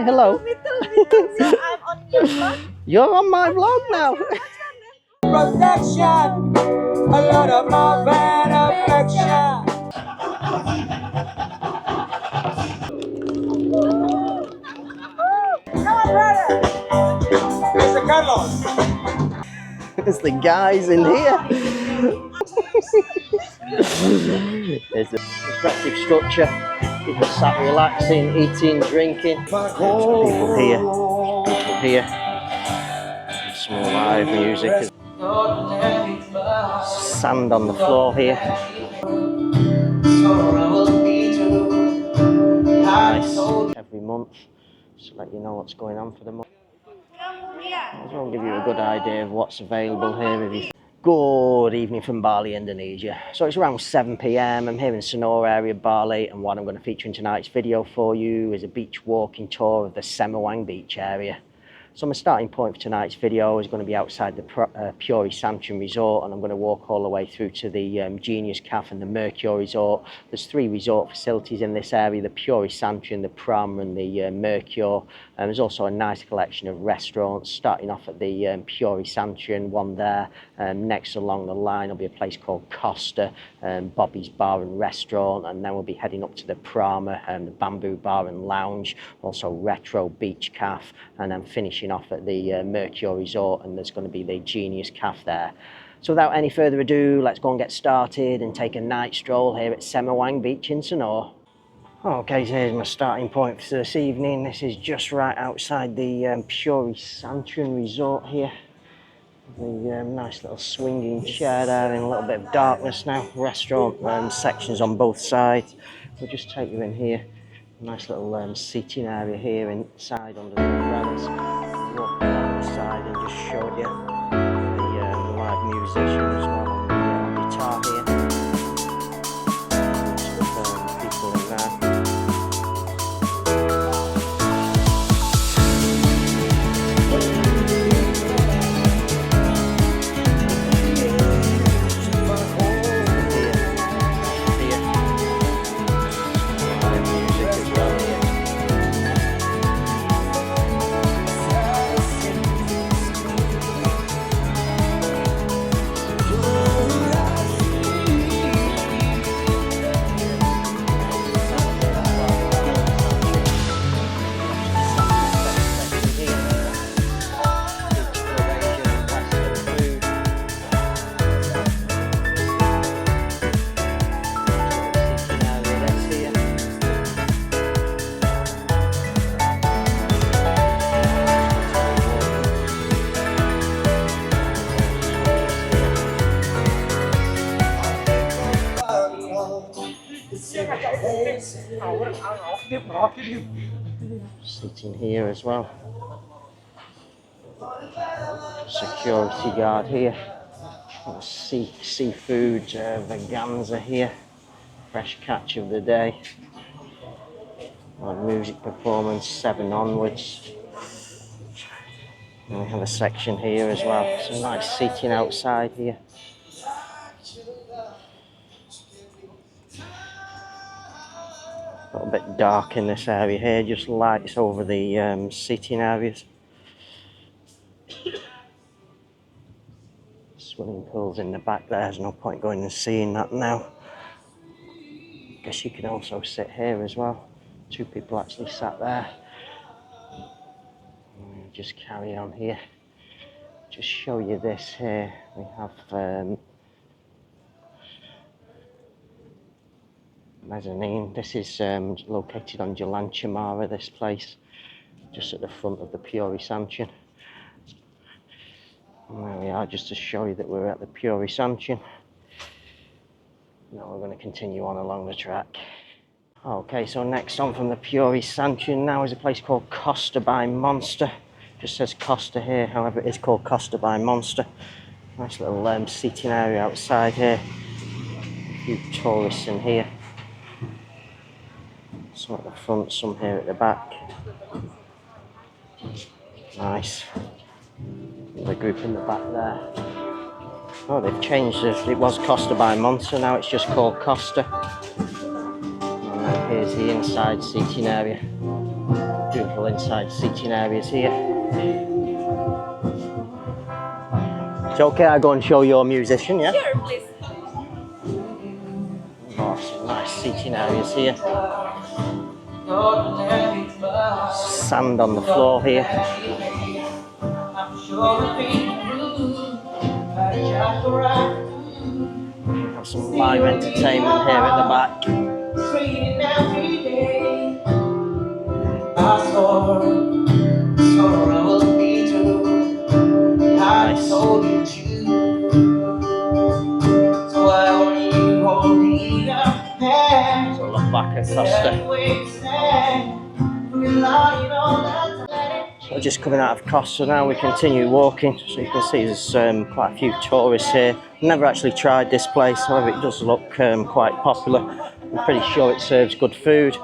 Hello. So I'm on your vlog. You're on my vlog now. Protection, a lot of love and affection. Come on, brother. Mr. Carlos. It's the guys in here. There's a attractive structure. People sat relaxing, eating, drinking. There's people here. People here. Some live music. Sand on the floor here. Nice. Every month, just let you know what's going on for the month. I'll give you a good idea of what's available here. Good evening from Bali, Indonesia. So it's around 7 p.m. I'm here in Sanur area, Bali, and what I'm going to feature in tonight's video for you is a beach walking tour of the Semawang beach area. So my starting point for tonight's video is going to be outside the Puri Santrian resort, and I'm going to walk all the way through to the Genius Cafe and the Mercure resort. There's 3 resort facilities in this area, the Puri Santrian, the Prama and the Mercure. There's also a nice collection of restaurants, starting off at the Puri Santrian, one there. Next along the line will be a place called Costa, Bobby's Bar and Restaurant, and then we'll be heading up to the Prama, the Bamboo Bar and Lounge, also Retro Beach Cafe, and then finishing off at the Mercure resort, and there's going to be the Genius Cafe there. So without any further ado, let's go and get started and take a night stroll here at Semawang Beach in Sanur. Okay, so here's my starting point for this evening. This is just right outside the Puri Santrian resort here. The nice little swinging chair there in a little bit of darkness now. Restaurant sections on both sides. We'll just take you in here. Nice little seating area here inside under the umbrellas. Walk down the side and just show you the live musician as well on the guitar here. Lots of people in there. Sitting here as well. Security guard here. Seafood veganza here. Fresh catch of the day. Music performance 7 onwards. And we have a section here as well. Some nice seating outside here. A little bit dark in this area here, just lights over the seating areas. Swimming pools in the back there, there's no point going and seeing that now. Guess you can also sit here as well. 2 people actually sat there. Just carry on here. Just show you this here. We have mezzanine. This is located on Jalan Cemara, this place, just at the front of the Puri Santrian. And there we are, just to show you that we're at the Puri Santrian. Now we're going to continue on along the track. Okay, so next on from the Puri Santrian now is a place called Costa by Monster. Just says Costa here, however it is called Costa by Monster. Nice little seating area outside here. A few tourists in here. Some at the front, some here at the back. Nice. The group in the back there. Oh, they've changed it. It was Costa by Monster, now it's just called Costa. And then here's the inside seating area. Beautiful inside seating areas here. It's okay, I go and show your musician, yeah? Sure, please. Oh, some nice seating areas here. Sand on the floor here. Have some live entertainment here at the back. Nice. So look back at Costa. So just coming out of Costa now, we continue walking. So you can see there's quite a few tourists here. Never actually tried this place, however it does look quite popular. I'm pretty sure it serves good food.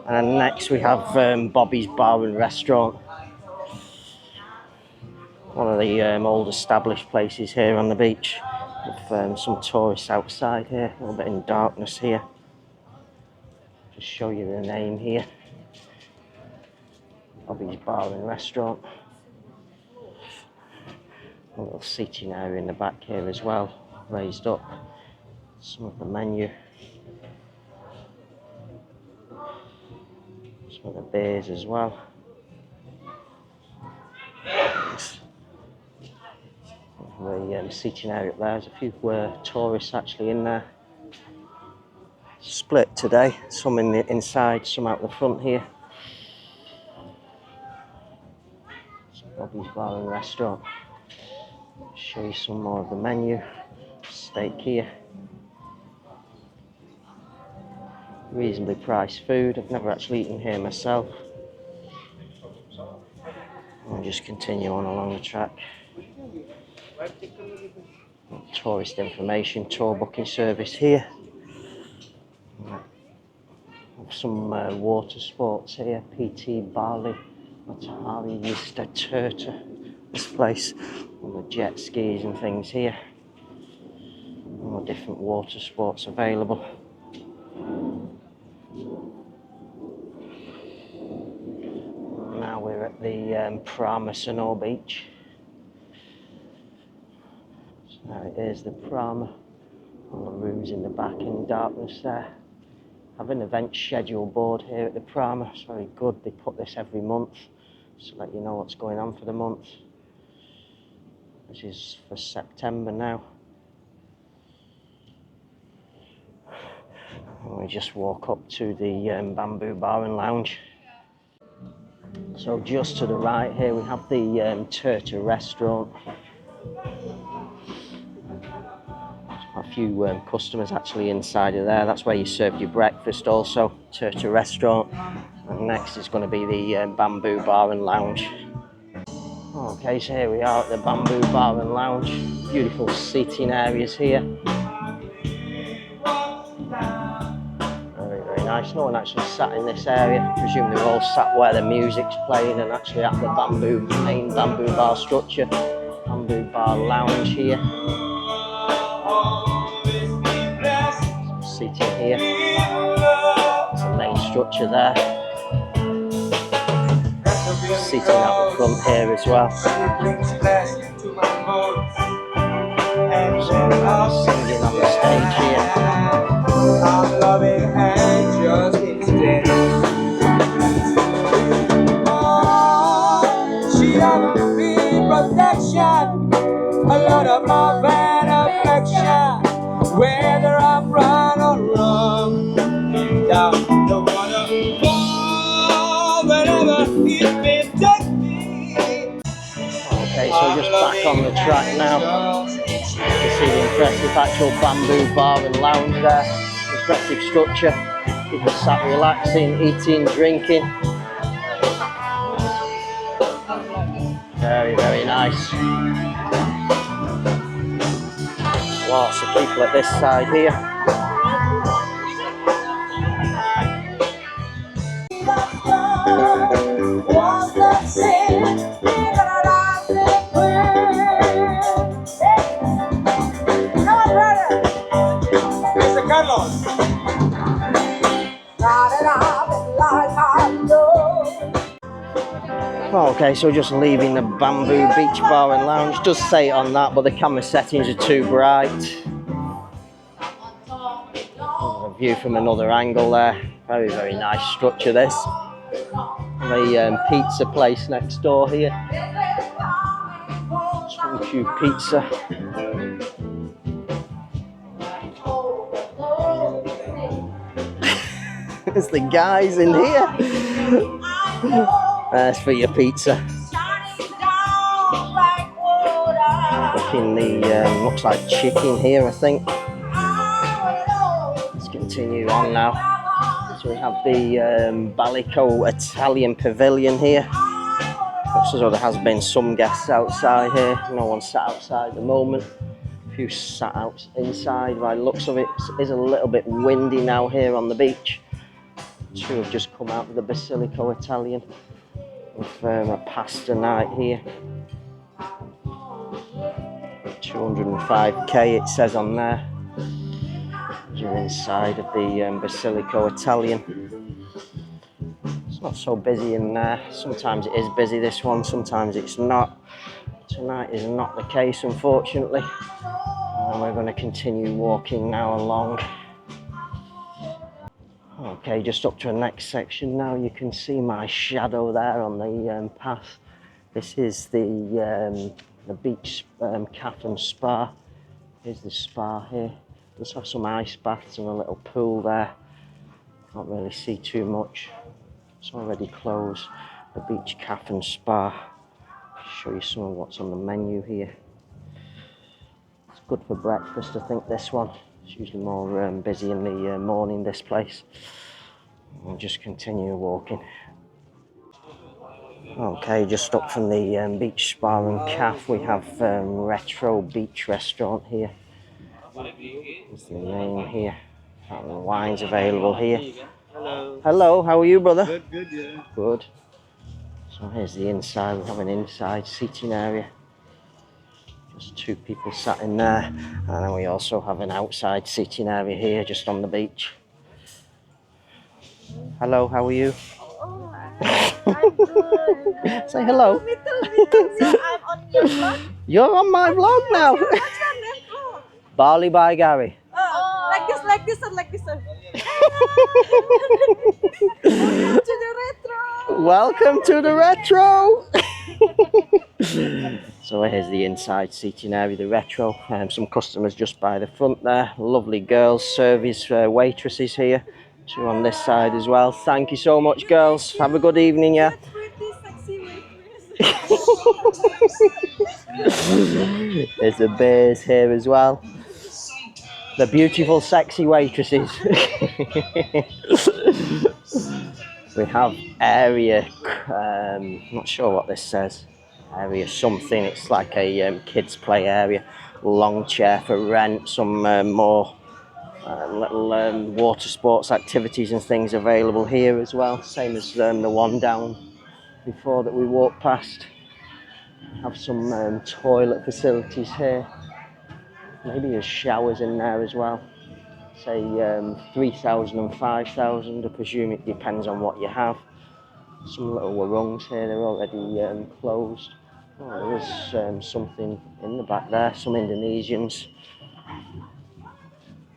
And next we have Bobby's Bar and Restaurant. One of the old established places here on the beach. With some tourists outside here, a little bit in darkness here. Just show you the name here. Bobby's Bar and Restaurant. A little seating area in the back here as well, raised up. Some of the menu. Some of the beers as well. The seating area up there, there's a few tourists actually in there. Split today, some in the inside, some out the front here. It's Bobby's Bar and Restaurant. Show you some more of the menu. Steak here. Reasonably priced food. I've never actually eaten here myself. I'll just continue on along the track. Tourist information, tour booking service here. Some water sports here. PT Bali, Matahari, Yista Turta. This place, all the jet skis and things here. All the different water sports available. Now we're at the Prama Sanur Beach. So there it is, the Prama. All the rooms in the back in darkness there. Have an event schedule board here at the Prama. It's very good. They put this every month to let you know what's going on for the month. This is for September now. And we just walk up to the Bamboo Bar and Lounge. So just to the right here we have the Turta restaurant. A few customers actually inside of there. That's where you served your breakfast also, Turta restaurant. And next is going to be the Bamboo Bar and Lounge. Okay, so here we are at the Bamboo Bar and Lounge. Beautiful seating areas here. Very, very nice. No one actually sat in this area. I presume they're all sat where the music's playing and actually at the main bamboo bar structure. Bamboo Bar Lounge here. Some seating here. There's the main structure there. Seating out the front here as well. Singing on the stage here. I'm loving and just instead. She offers me protection, a lot of love and affection. Whether I'm right or wrong, down the waterfall, whenever it may take me. Okay, so just back on the track now. You can see the impressive actual Bamboo Bar and Lounge there. Impressive structure. People sat relaxing, eating, drinking. Very, very nice. Lots of people at this side here. Okay, so just leaving the Bamboo Beach Bar and Lounge. Does say it on that, but the camera settings are too bright. There's a view from another angle there. Very, very nice structure this. The pizza place next door here. Tranquil pizza. There's the guys in here. There's for your pizza. Looking the looks like chicken here, I think. Let's continue on now. So we have the Basilico Italian Pavilion here. Looks as though there has been some guests outside here. No one sat outside at the moment. A few sat out inside. By the looks of it, it is a little bit windy now here on the beach. Two have just come out of the Basilico Italian with a pasta night here. 205k it says on there. You're inside of the Basilico Italian. It's not so busy in there. Sometimes it is busy, this one, sometimes it's not. Tonight is not the case, unfortunately. And we're going to continue walking now along. Okay, just up to the next section now. You can see my shadow there on the path. This is the beach cafe and spa. Here's the spa here. Does have some ice baths and a little pool there. Can't really see too much. It's already closed. The beach cafe and spa. Show you some of what's on the menu here. It's good for breakfast, I think, this one. It's usually more busy in the morning, this place. We'll just continue walking. Okay, just up from the beach spa and cafe, we have Retro Beach Restaurant here. There's the name here. Wine's available here. Hello. Hello, how are you, brother? Good, good, yeah. Good. So here's the inside. We have an inside seating area. Just two people sat in there. And then we also have an outside seating area here, just on the beach. Hello, how are you? Oh, I'm good. Say hello. Me too. So I'm on your vlog. You're on my vlog now. What's your name? Oh. Bali by Gary. Like this, and like this. Welcome to the retro. Welcome to the retro. So here's the inside seating area, the retro. Some customers just by the front there. Lovely girls, service waitresses here. Two on this side as well. Thank you so much, girls. Have a good evening, yeah. Pretty sexy waitress. There's the bears here as well. The beautiful, sexy waitresses. We have area, not sure what this says. Area something, it's like a kids play area. Long chair for rent, some more little water sports activities and things available here as well. Same as the one down before that we walked past. Have some toilet facilities here. Maybe there's showers in there as well. Say 3,000 and 5,000. I presume it depends on what you have. Some little warungs here, they're already closed. Oh, there is something in the back there, some Indonesians.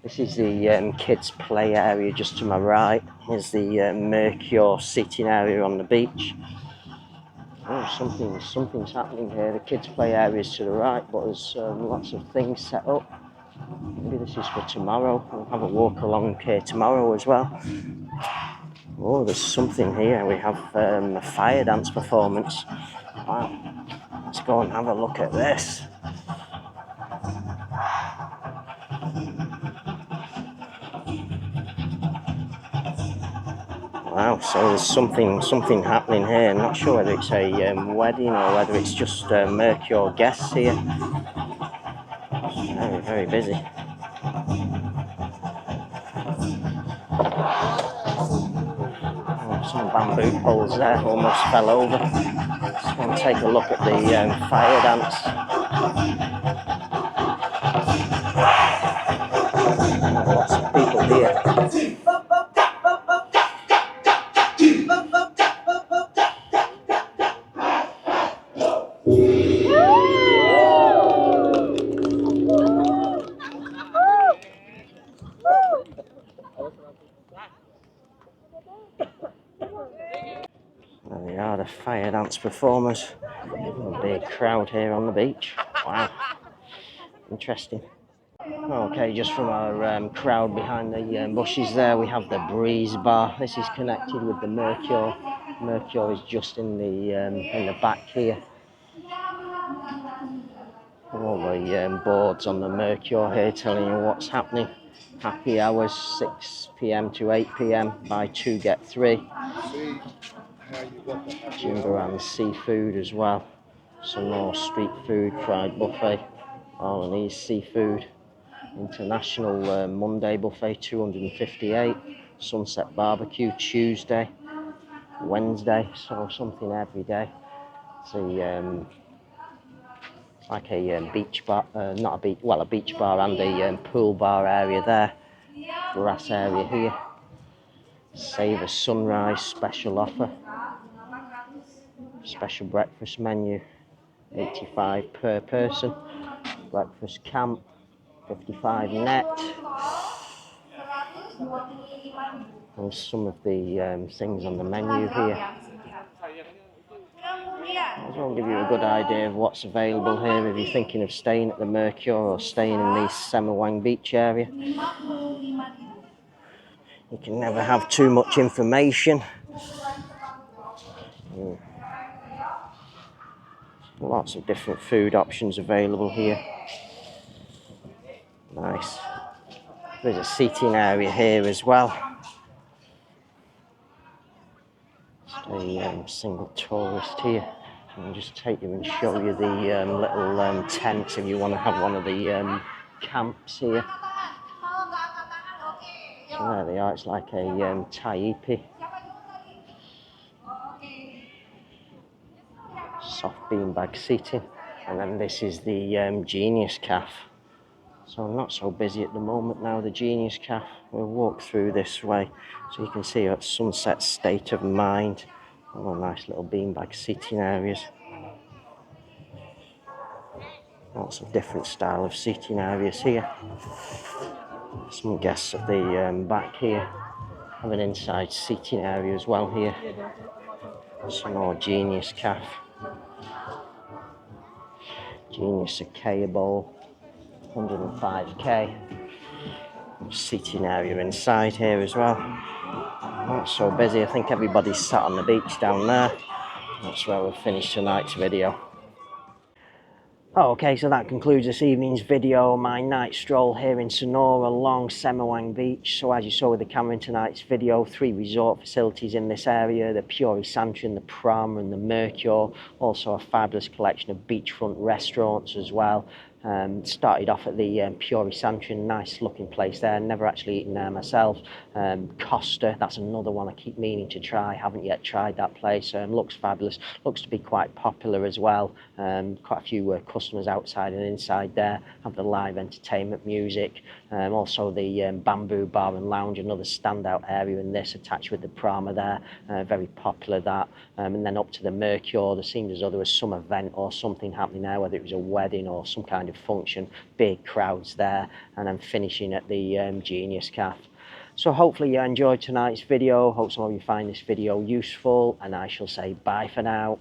This is the kids play area just to my right. Here's the Mercure seating area on the beach. Oh, something's happening here. The kids play area is to the right, but there's lots of things set up. Maybe this is for tomorrow. We'll have a walk along here tomorrow as well. Oh, there's something here. We have a fire dance performance. Wow. Let's go and have a look at this. Wow, so there's something happening here. I'm not sure whether it's a wedding or whether it's just Mercure guests here. Very, very busy. Oh, some bamboo poles there almost fell over. Just want to take a look at the fire dance. Lots of people here. fire dance performers. A big crowd here on the beach. Wow, interesting. Okay, just from our crowd behind the bushes there, we have the Breeze Bar. This is connected with the Mercure. Mercure is just in the back here. All the boards on the Mercure here telling you what's happening. Happy hours 6 p.m. to 8 p.m. Buy 2 get 3. Jimbaran seafood as well. Some more street food, fried buffet. Balinese seafood. International Monday buffet 258. Sunset barbecue Tuesday. Wednesday, so something every day. See, like a beach bar, not a beach, well, a beach bar and a pool bar area there. Grass area here. Save a sunrise special offer. Special breakfast menu, 85 per person. Breakfast camp, 55 net. And some of the things on the menu here. As well, give you a good idea of what's available here if you're thinking of staying at the Mercure or staying in the Semawang beach area. You can never have too much information. Lots of different food options available here. Nice. There's a seating area here as well. A single tourist here. I'll just take you and show you the little tent if you want to have one of the camps here. So there they are, it's like a taipi. Soft beanbag seating. And then this is the Genius Cafe. So I'm not so busy at the moment now, the Genius Cafe. We'll walk through this way so you can see at sunset state of mind. All nice little beanbag seating areas. Lots of different style of seating areas here. Some guests at the back here have an inside seating area as well here. Some more Genius Cafe. Genius Ikea Bowl, 105k. Seating area inside here as well. Not so busy, I think everybody's sat on the beach down there. That's where we'll finish tonight's video. Okay, so that concludes this evening's video, my night stroll here in Sanur along Semawang Beach. So as you saw with the camera in tonight's video, 3 resort facilities in this area, the Puri, Santrian, the Prama and the Mercure. Also a fabulous collection of beachfront restaurants as well. Started off at the Puri Santrian, nice looking place there, never actually eaten there myself. Costa, that's another one I keep meaning to try, haven't yet tried that place. Looks fabulous, looks to be quite popular as well. Quite a few customers outside and inside there, have the live entertainment music. Also the bamboo bar and lounge, another standout area in this, attached with the Prama there, very popular that. And then up to the Mercure, there seemed as though there was some event or something happening there, whether it was a wedding or some kind of function, big crowds there, and then finishing at the Genius Cafe. So hopefully you enjoyed tonight's video, hope some of you find this video useful, and I shall say bye for now.